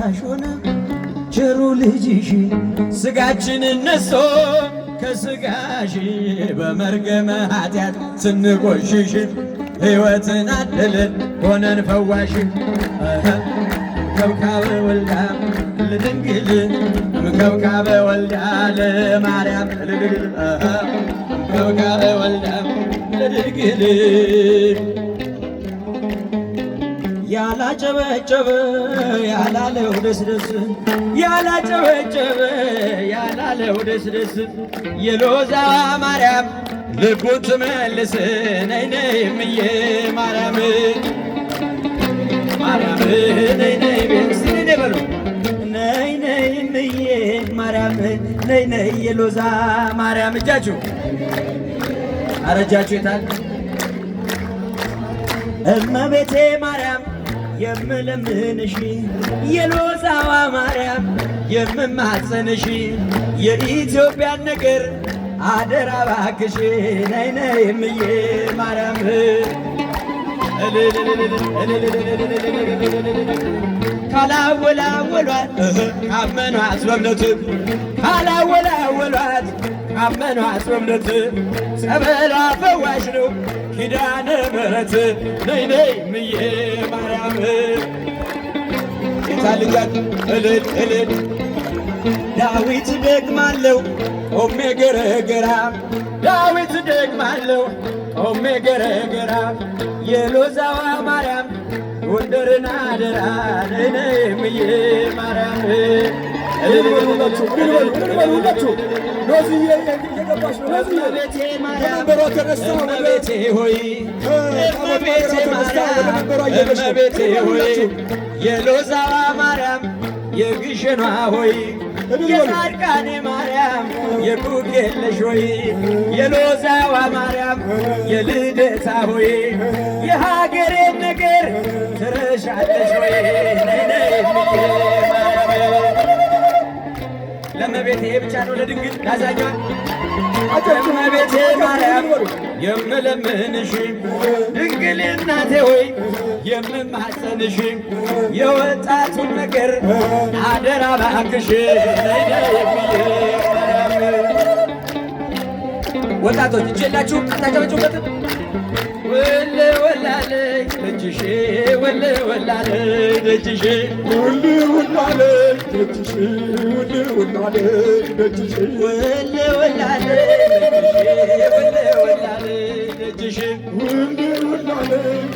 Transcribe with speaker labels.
Speaker 1: አስታዋሽ ሆነ ቸሩ ልጅሽ ስጋችንን ነሶ ከስጋሽ በመርገመ ኃጢአት ስንቆሽሽ ሕይወትን አደለን ሆነን ፈዋሽ ከብካበ ወልዳ ለድንግል ከብካበ ወልዳ ለማርያም ከብካበ ወልዳ ለድንግል ያላጨበጨበ ያላለው ደስደስ ያላጨበጨበ ያላለው ደስደስ የሎዛ ማርያም ልቡን ትመልስ ነይ ነይ እምዬ ማርያም ማርያም ነይ ነይ ቤስ ነይ በሉ ነይ ነይ እምዬ ማርያም ነይ ነይ የሎዛ ማርያም እጃችሁ ኧረ እጃችሁ የታል እመቤቴ ማርያም የምለምንሽ የሎዛዋ ማርያም የምማጸንሽ የኢትዮጵያን ነገር አደራ ባክሽ ነይ ነይ እምዬ ማርያም ካላወላወሏት ካመኗት በእምነት ካላወላወሏት ካመኗት በእምነት ጸበሏ ፈዋሽ ነው ኪዳነ ምሕረት ነይ ነይ እምዬ ማርያም የታልያት እልል እልል ዳዊት ደግማለው ቆሜ ገረገራ ዳዊት ደግማለው ቆሜ ገረገራ የሎዛዋ ማርያም ጎንደርን አደራ ነይ ነይ እምዬ ማርያም እመቤቴ ሆይ እመቤቴ ሆይ የሎዛዋ ማርያም የግሸኗ ሆይ የጻድቃኔ ማርያም የቁቅ የለሽ ሆይ የሎዛዋ ማርያም የልደታ ሆይ የሀገሬን ነገር ትረሻለሽ ሆይ ነይ ነይ እምዬ ማርያም ለእመቤቴ ብቻ ነው ለድንግል ላዛኛ እመቤቴ ማርያም የምለምንሽ ድንግል እናቴ ሆይ የምማጸንሽ የወጣቱን ነገር አደራ ባክሽ ነይ ነይ እምዬ ወጣቶች እጅ የላችሁ አታጨበጭቡበትም ወለ ወላለኝ ደጅሽ ወለ ወላለኝ ደጅሽ ወለ ወላለኝ ደጅሽ ወለ ወላለኝ ደጅሽ ወለ ወላለኝ ደጅሽ ወለ ወላለኝ ደጅሽ ወለ ወላለኝ